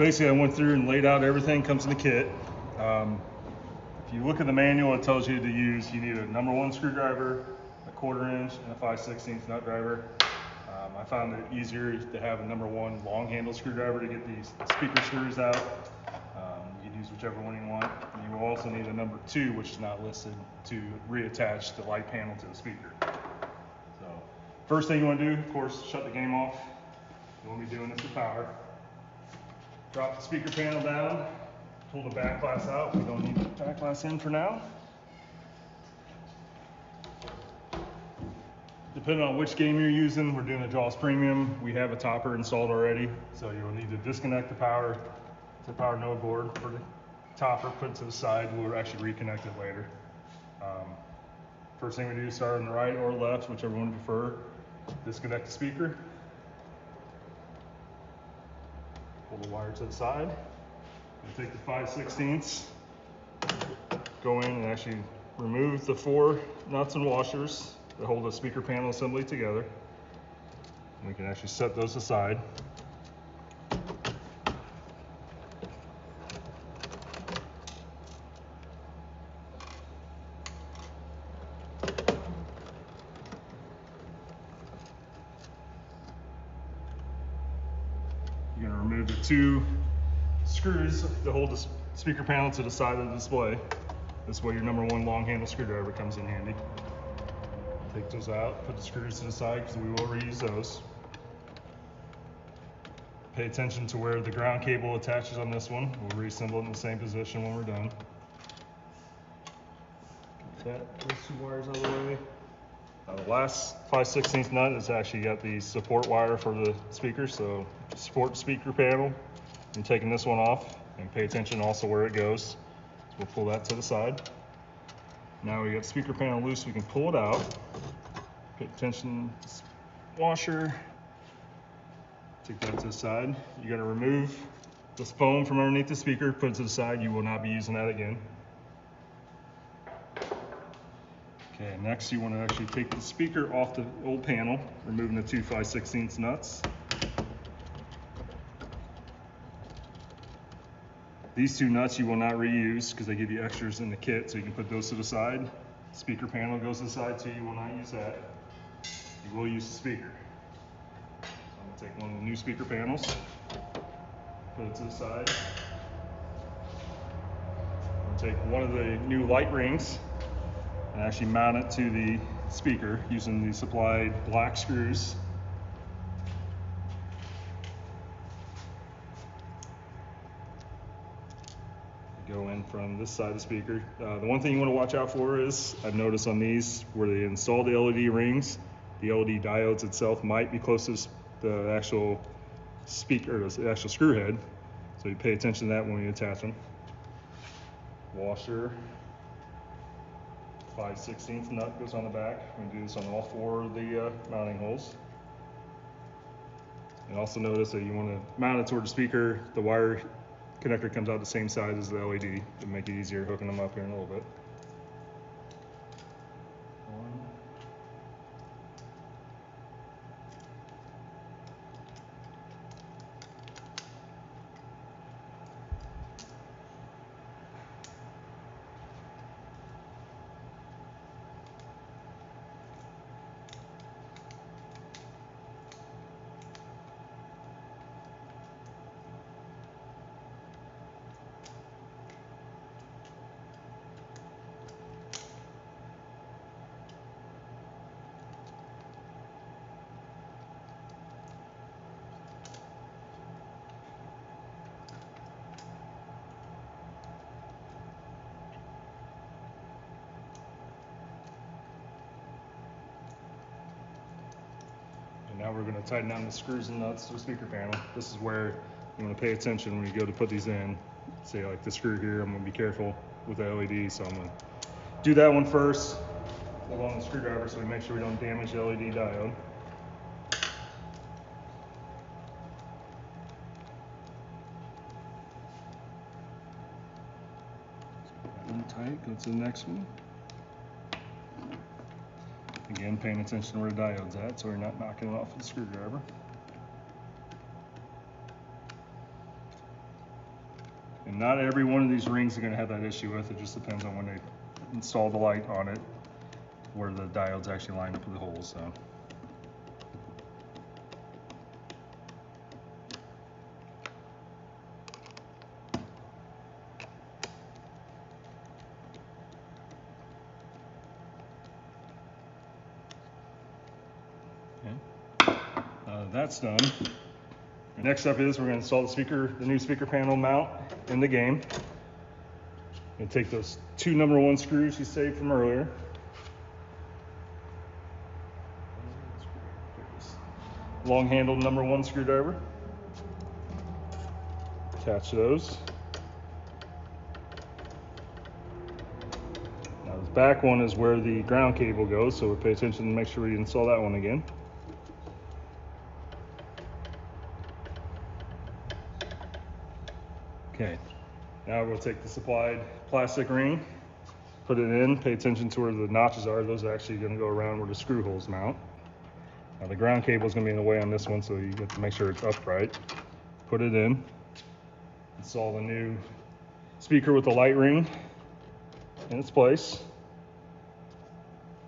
basically I went through and laid out everything comes in the kit. If you look at the manual, it tells you to use, you need a number 1 screwdriver, a 1/4 inch, and a 5/16 nut driver. I found it easier to have a number 1 long handle screwdriver to get these speaker screws out. You can use whichever one you want. And you will also need a number 2, which is not listed, to reattach the light panel to the speaker. So first thing you want to do, of course, shut the game off. You won't be doing this with power. Drop the speaker panel down, pull the back glass out. We don't need the back glass in for now. Depending on which game you're using, we're doing a Jaws Premium. We have a topper installed already, so you'll need to disconnect the power to the power node board for the topper, put it to the side. We'll actually reconnect it later. First thing we do is start on the right or left, whichever one you prefer. Disconnect the speaker. Pull the wire to the side. And take the 5/16, go in and actually remove the 4 nuts and washers that hold the speaker panel assembly together. And we can actually set those aside. You're going to remove the 2 screws that hold the speaker panel to the side of the display. This way your number 1 long handle screwdriver comes in handy. Take those out, put the screws to the side because we will reuse those. Pay attention to where the ground cable attaches on this one. We'll reassemble it in the same position when we're done. Get those 2 wires out of the way. The last 5/16 nut has actually got the support wire for the speaker, so support the speaker panel. I'm taking this one off, and pay attention also where it goes. So we'll pull that to the side. Now we got the speaker panel loose, we can pull it out. Pay attention to this washer. Take that to the side. You gotta remove this foam from underneath the speaker, put it to the side. You will not be using that again. Okay, next you want to actually take the speaker off the old panel, removing the 2 5/16 nuts. These 2 nuts you will not reuse because they give you extras in the kit, so you can put those to the side. Speaker panel goes to the side too, you will not use that. You will use the speaker. So I'm going to take one of the new speaker panels, put it to the side. I'm going to take one of the new light rings and actually mount it to the speaker using the supplied black screws. Go in from this side of the speaker. The one thing you want to watch out for is, I've noticed on these, where they install the LED rings, the LED diodes itself might be close to the actual speaker, or the actual screw head. So you pay attention to that when you attach them. Washer, 5/16 nut goes on the back. We do this on all 4 of the mounting holes. And also notice that you want to mount it toward the speaker. The wire connector comes out the same side as the LED to make it easier hooking them up here in a little bit. And now we're going to tighten down the screws and nuts to the speaker panel. This is where you want to pay attention when you go to put these in. Say like the screw here, I'm going to be careful with the LED, so I'm going to do that one first. Hold on the screwdriver so we make sure we don't damage the LED diode. Tight, go to the next one. Again, paying attention to where the diode's at so we're not knocking it off with the screwdriver. And not every one of these rings are going to have that issue with. It just depends on when they install the light on it, where the diodes actually line up with the holes. So. Okay. That's done. Next up is we're going to install the new speaker panel mount in the game. And take those two #1 screws you saved from earlier. Long handled #1 screwdriver. Attach those. Now this back one is where the ground cable goes, so we'll pay attention and make sure we install that one again. Okay, now we'll take the supplied plastic ring, put it in, pay attention to where the notches are. Those are actually going to go around where the screw holes mount. Now the ground cable is going to be in the way on this one, so you have to make sure it's upright. Put it in. Install the new speaker with the light ring in its place.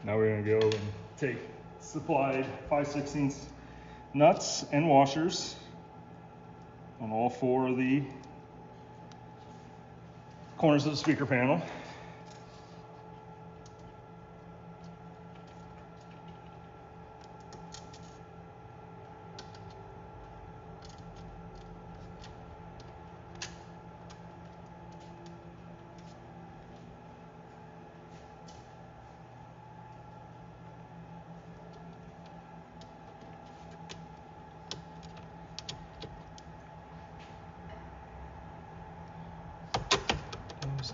Now we're going to go and take supplied 5/16 nuts and washers on all 4 of the corners of the speaker panel.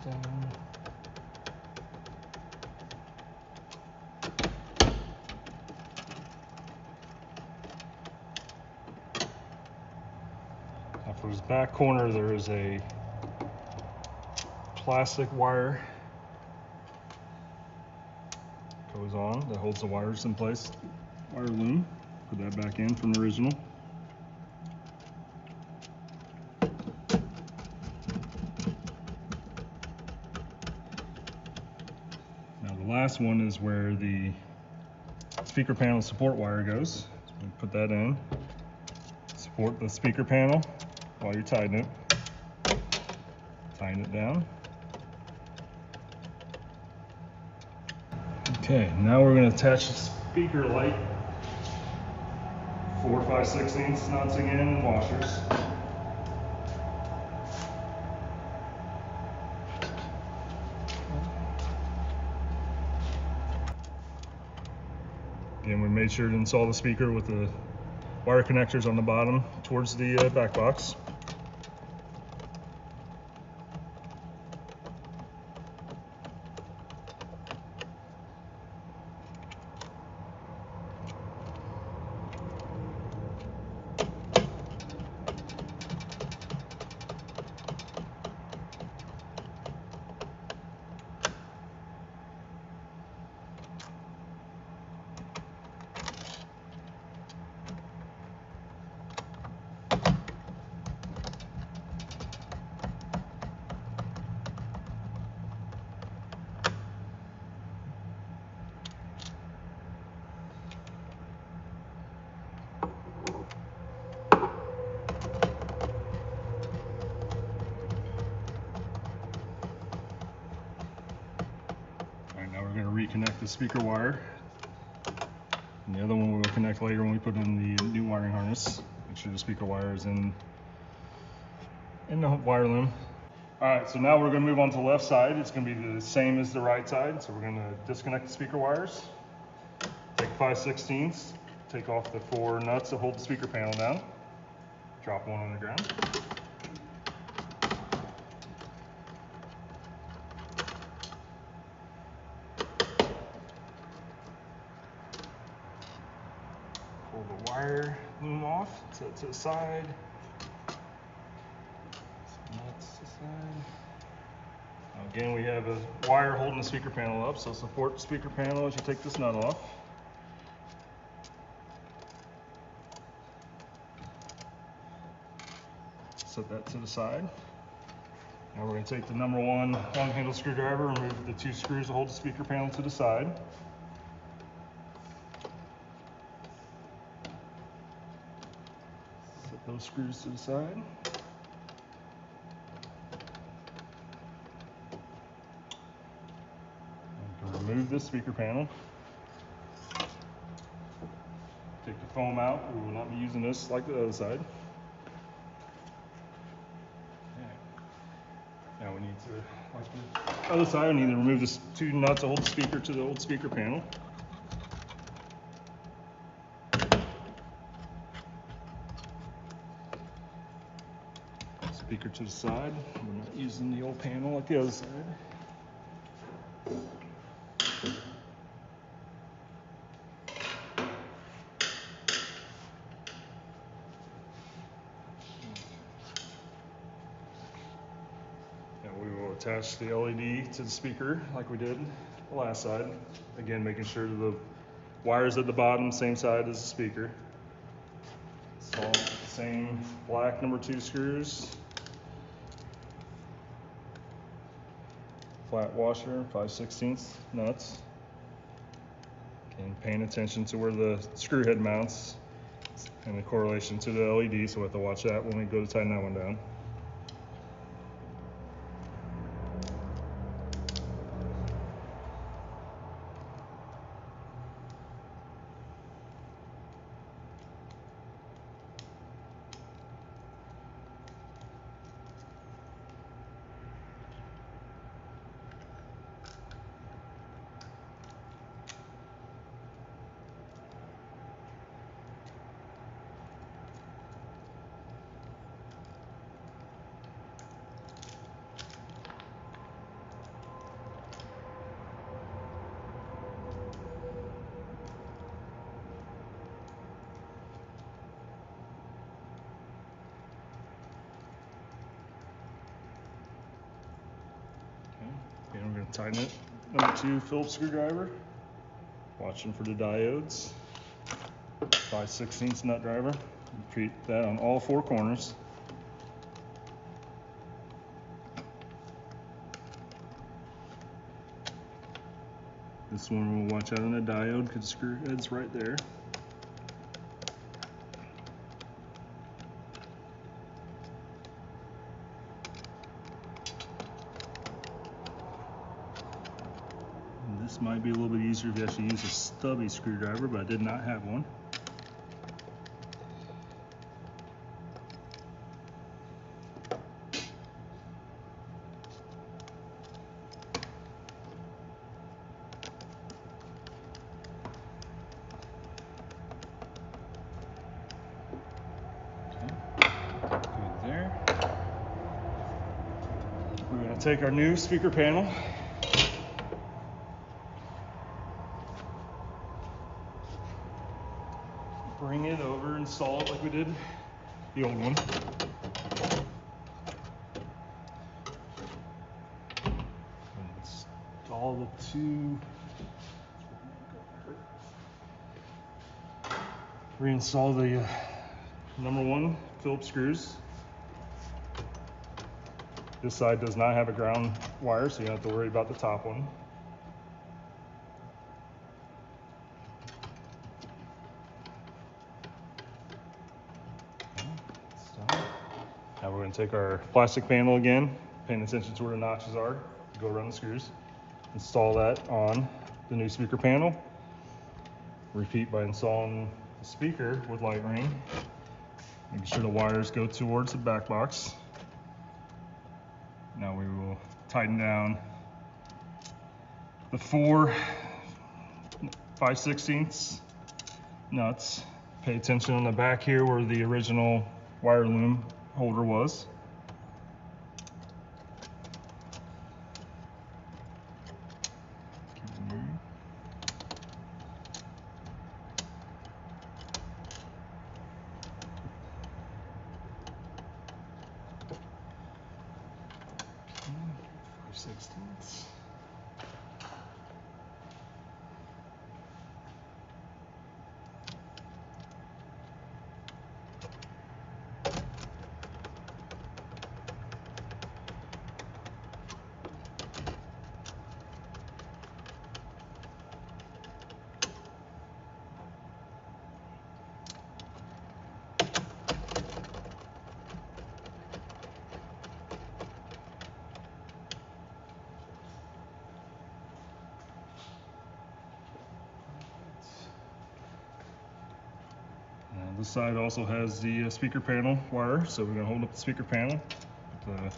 Down. Now for his back corner, there is a plastic wire goes on that holds the wires in place. Wire loom. Put that back in from the original. The last one is where the speaker panel support wire goes. So we put that in. Support the speaker panel while you're tightening it. Tighten it down. Okay, now we're going to attach the speaker light. 4 5/16 nuts again and washers. Again, we made sure to install the speaker with the wire connectors on the bottom towards the back box. We're going to reconnect the speaker wire, and the other one we will connect later when we put in the new wiring harness. Make sure the speaker wire is in the wire loom. Alright, so now we're going to move on to the left side. It's going to be the same as the right side, so we're going to disconnect the speaker wires, take 5/16, take off the 4 nuts that hold the speaker panel down, drop one on the ground. Pull the wire loom off, set it to the side. Nuts to the side. Now again, we have a wire holding the speaker panel up, so support the speaker panel as you take this nut off. Set that to the side. Now we're going to take the number 1 long handle screwdriver, remove the 2 screws that hold the speaker panel to the side. Set those screws to the side. And remove this speaker panel. Take the foam out. We will not be using this like the other side. Now we need to, like the other side, we need to remove the 2 nuts that hold the speaker to the old speaker panel. Speaker to the side. We're not using the old panel like the other side. And we will attach the LED to the speaker like we did the last side. Again, making sure the wires at the bottom, same side as the speaker. Install the same black number 2 screws. Flat washer, 5/16 nuts. Again, paying attention to where the screw head mounts and the correlation to the LED, so we have to watch that when we go to tighten that one down. And we're going to tighten it. Number 2 Phillips screwdriver. Watching for the diodes. 5/16 nut driver. Repeat that on all 4 corners. This one we'll watch out on the diode because the screw head's right there. This might be a little bit easier if you actually use a stubby screwdriver, but I did not have one. Okay, good there. We're going to take our new speaker panel. Bring it over, install it like we did the old one. Install the 2. Reinstall the number 1 Phillips screws. This side does not have a ground wire, so you don't have to worry about the top one. Now we're going to take our plastic panel again, paying attention to where the notches are, go around the screws, install that on the new speaker panel. Repeat by installing the speaker with light ring, making sure the wires go towards the back box. Now we will tighten down the 4 5/16 nuts. Pay attention on the back here where the original wire loom holder was. Sixteenths. This side also has the speaker panel wire, so we're going to hold up the speaker panel, put the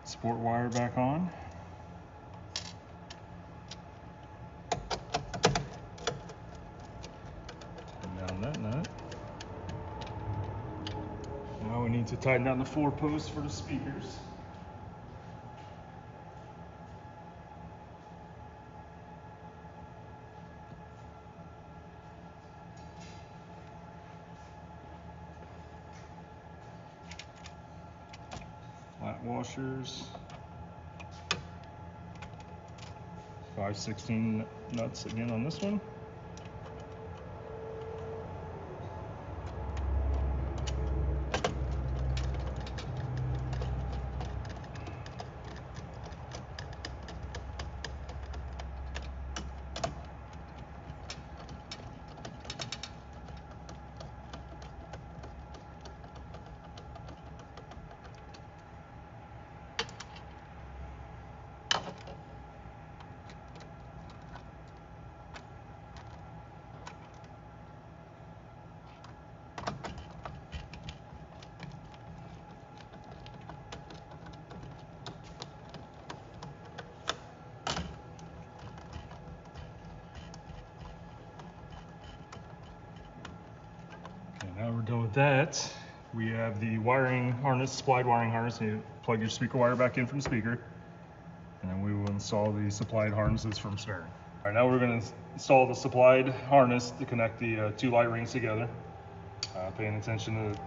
support wire back on. Tighten down that nut. Now we need to tighten down the 4 posts for the speakers. Flat washers, 5/16 nuts again on this one. Now we're done with that. We have the wiring harness, supplied wiring harness. You plug your speaker wire back in from the speaker, and then we will install the supplied harnesses from Stern. All right, now we're going to install the supplied harness to connect the 2 light rings together. Paying attention to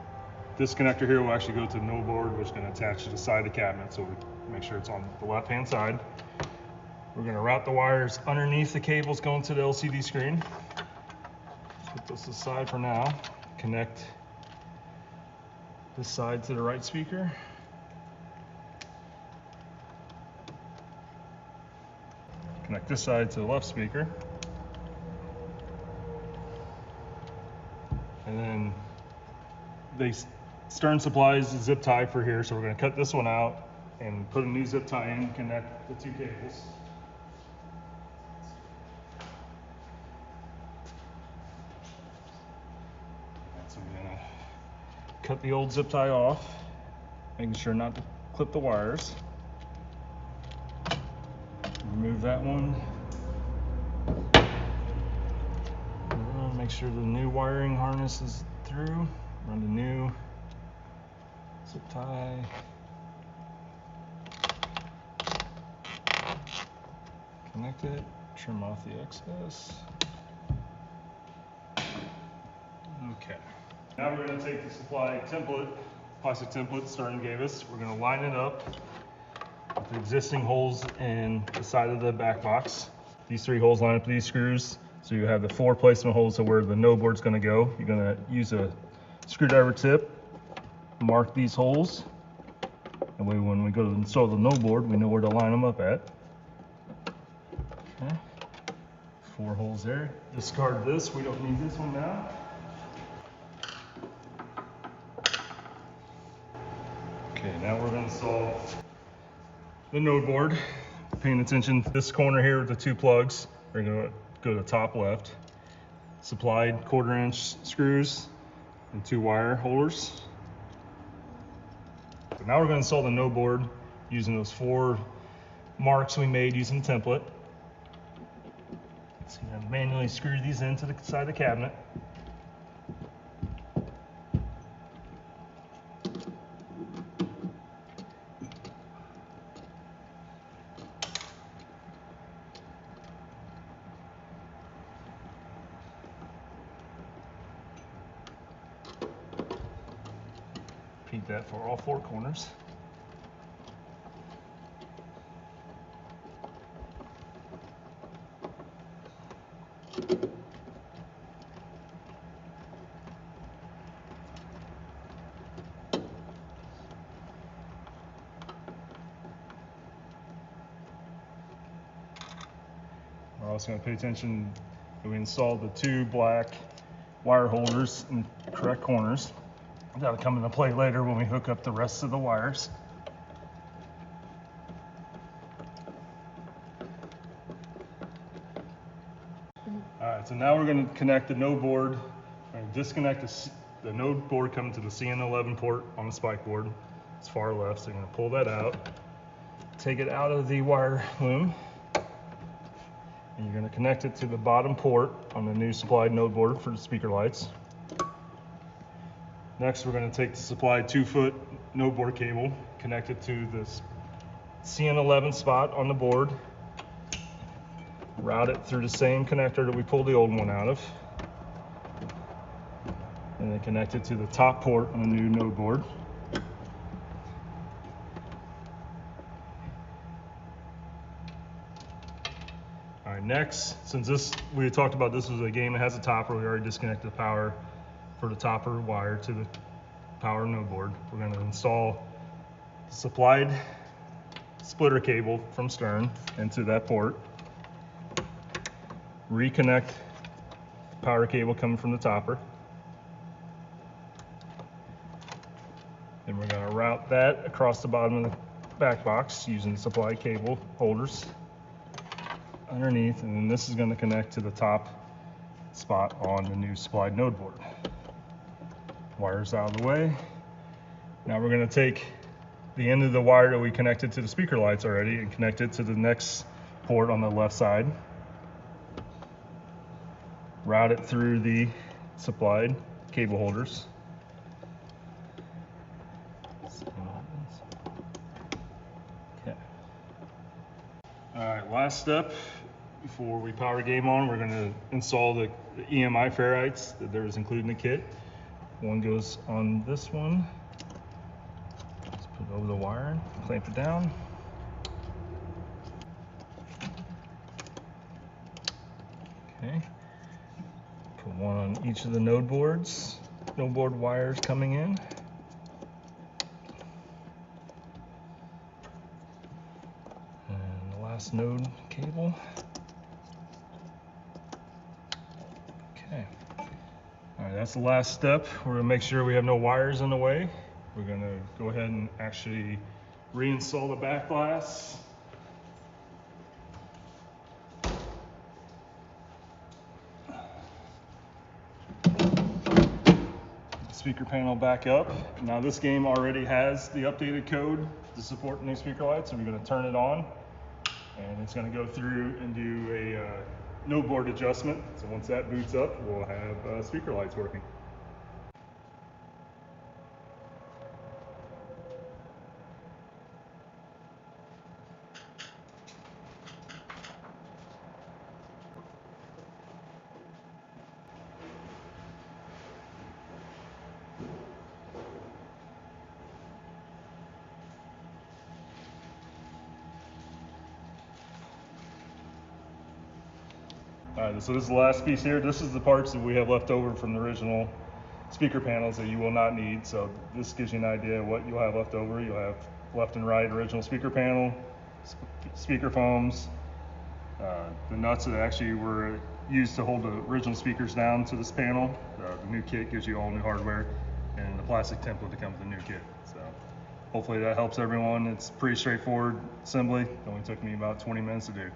this connector here will actually go to the no board, which is going to attach to the side of the cabinet, so we make sure it's on the left-hand side. We're going to route the wires underneath the cables going to the LCD screen. Put this aside for now. Connect this side to the right speaker. Connect this side to the left speaker. And then Stern supplies the zip tie for here, so we're going to cut this one out and put a new zip tie in, connect the 2 cables. So we're going to cut the old zip tie off, making sure not to clip the wires. Remove that one. Make sure the new wiring harness is through. Run the new zip tie. Connect it, trim off the excess. Okay. Now we're going to take the supply template, plastic template Stern gave us. We're going to line it up with the existing holes in the side of the back box. These 3 holes line up with these screws. So you have the 4 placement holes to where the no board's going to go. You're going to use a screwdriver tip, mark these holes. That way when we go to install the no board, we know where to line them up at. Okay. 4 holes there. Discard this, we don't need this one now. Okay, now we're going to install the node board. Paying attention to this corner here with the 2 plugs. We're going to go to the top left. Supplied 1/4-inch screws and 2 wire holders. So now we're going to install the no board using those 4 marks we made using the template. So you're going to manually screw these into the side of the cabinet. Repeat that for all 4 corners. We're also going to pay attention that we installed the 2 black wire holders in the correct corners. That'll come into play later when we hook up the rest of the wires. Alright, so now we're going to connect the no board. We're going to disconnect the node board coming to the CN11 port on the spike board. It's far left, so you're going to pull that out, take it out of the wire loom, and you're going to connect it to the bottom port on the new supplied node board for the speaker lights. Next, we're going to take the supplied 2-foot node board cable, connect it to this CN11 spot on the board, route it through the same connector that we pulled the old one out of, and then connect it to the top port on the new node board. All right, next, since we talked about this was a game that has a topper, we already disconnected the power for the topper wire to the power node board. We're going to install the supplied splitter cable from stern into that port, reconnect the power cable coming from the topper, then we're going to route that across the bottom of the back box using the supplied cable holders underneath, and then this is going to connect to the top spot on the new supplied node board. Wires out of the way. Now we're going to take the end of the wire that we connected to the speaker lights already and connect it to the next port on the left side. Route it through the supplied cable holders. Okay. All right, last step before we power game on, we're going to install the EMI ferrites that there was included in the kit. One goes on this one. Just put it over the wire, clamp it down. Okay. Put one on each of the node boards. Node board wires coming in. And the last node cable. Okay. All right, that's the last step. We're gonna make sure we have no wires in the way. We're gonna go ahead and actually reinstall the back glass. Speaker panel back up. Now this game already has the updated code to support new speaker lights, so we're gonna turn it on, and it's gonna go through and do a node board adjustment. So once that boots up, we'll have speaker lights working. All right, so this is the last piece here. This is the parts that we have left over from the original speaker panels that you will not need. So this gives you an idea of what you'll have left over. You'll have left and right original speaker panel, speaker foams, the nuts that actually were used to hold the original speakers down to this panel. The new kit gives you all new hardware, and the plastic template that comes with the new kit. So hopefully that helps everyone. It's pretty straightforward assembly. It only took me about 20 minutes to do.